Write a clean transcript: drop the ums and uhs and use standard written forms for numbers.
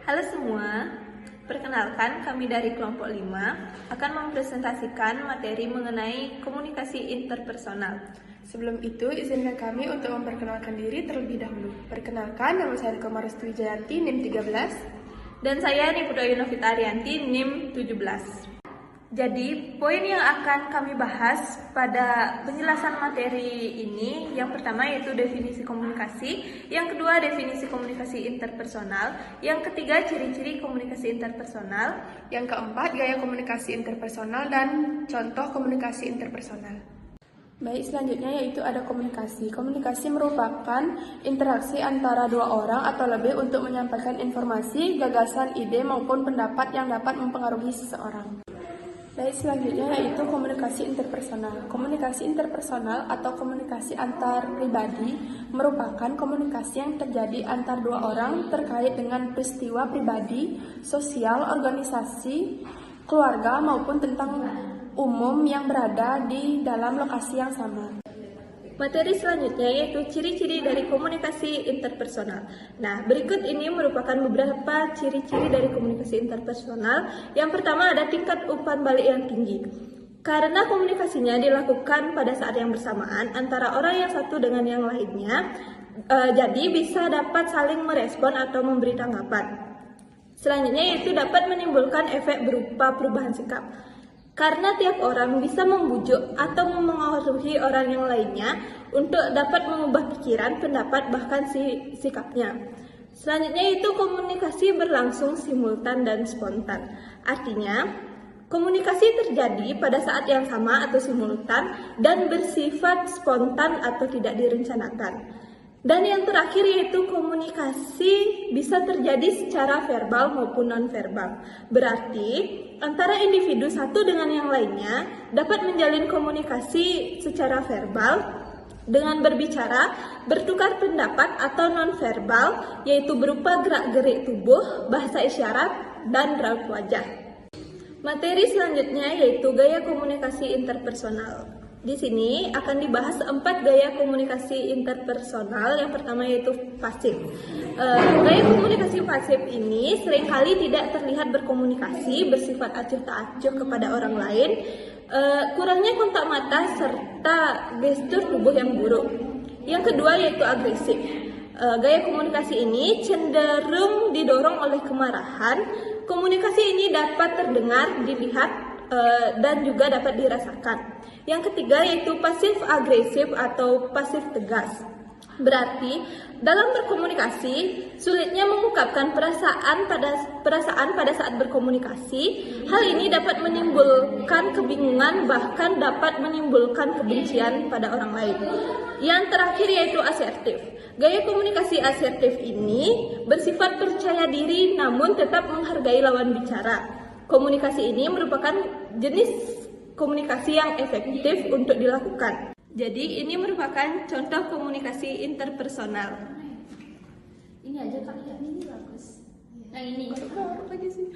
Halo semua, perkenalkan kami dari kelompok 5 akan mempresentasikan materi mengenai komunikasi interpersonal. Sebelum itu, izinkan kami untuk memperkenalkan diri terlebih dahulu. Perkenalkan, nama saya Riko Marustu Wijayanti, NIM 13. Dan saya Niputra Yunovita Arianti, NIM 17. Jadi, poin yang akan kami bahas pada penjelasan materi ini, yang pertama yaitu definisi komunikasi, yang kedua definisi komunikasi interpersonal, yang ketiga ciri-ciri komunikasi interpersonal, yang keempat gaya komunikasi interpersonal dan contoh komunikasi interpersonal. Baik, selanjutnya yaitu ada komunikasi. Komunikasi merupakan interaksi antara dua orang atau lebih untuk menyampaikan informasi, gagasan, ide maupun pendapat yang dapat mempengaruhi seseorang. Baik, selanjutnya yaitu komunikasi interpersonal. Komunikasi interpersonal atau komunikasi antar pribadi merupakan komunikasi yang terjadi antar dua orang terkait dengan peristiwa pribadi, sosial, organisasi, keluarga maupun tentang umum yang berada di dalam lokasi yang sama. Materi selanjutnya yaitu ciri-ciri dari komunikasi interpersonal. Nah, berikut ini merupakan beberapa ciri-ciri dari komunikasi interpersonal. Yang pertama ada tingkat umpan balik yang tinggi. Karena komunikasinya dilakukan pada saat yang bersamaan antara orang yang satu dengan yang lainnya, jadi bisa dapat saling merespon atau memberi tanggapan. Selanjutnya yaitu dapat menimbulkan efek berupa perubahan sikap. Karena tiap orang bisa membujuk atau memengaruhi orang yang lainnya untuk dapat mengubah pikiran, pendapat, bahkan sikapnya. Selanjutnya itu komunikasi berlangsung simultan dan spontan. Artinya, komunikasi terjadi pada saat yang sama atau simultan dan bersifat spontan atau tidak direncanakan. Dan yang terakhir yaitu komunikasi bisa terjadi secara verbal maupun non-verbal. Berarti antara individu satu dengan yang lainnya dapat menjalin komunikasi secara verbal dengan berbicara, bertukar pendapat atau non-verbal yaitu berupa gerak-gerik tubuh, bahasa isyarat, dan raut wajah. Materi selanjutnya yaitu gaya komunikasi interpersonal. Di sini akan dibahas 4 gaya komunikasi interpersonal. Yang pertama yaitu pasif. Gaya komunikasi pasif ini seringkali tidak terlihat berkomunikasi, bersifat acuh tak acuh kepada orang lain, kurangnya kontak mata serta gestur tubuh yang buruk. Yang kedua yaitu agresif. Gaya komunikasi ini cenderung didorong oleh kemarahan. Komunikasi ini dapat terdengar, dilihat, dan juga dapat dirasakan. Yang ketiga yaitu pasif agresif atau pasif tegas. Berarti dalam berkomunikasi sulitnya mengungkapkan perasaan pada saat berkomunikasi. Hal ini dapat menimbulkan kebingungan, bahkan dapat menimbulkan kebencian pada orang lain. Yang terakhir yaitu asertif. Gaya komunikasi asertif ini bersifat percaya diri namun tetap menghargai lawan bicara. Komunikasi ini merupakan jenis komunikasi yang efektif untuk dilakukan. Jadi ini merupakan contoh komunikasi interpersonal. Ini aja kali ya, ini bagus. Yang ini. Apa aja sih?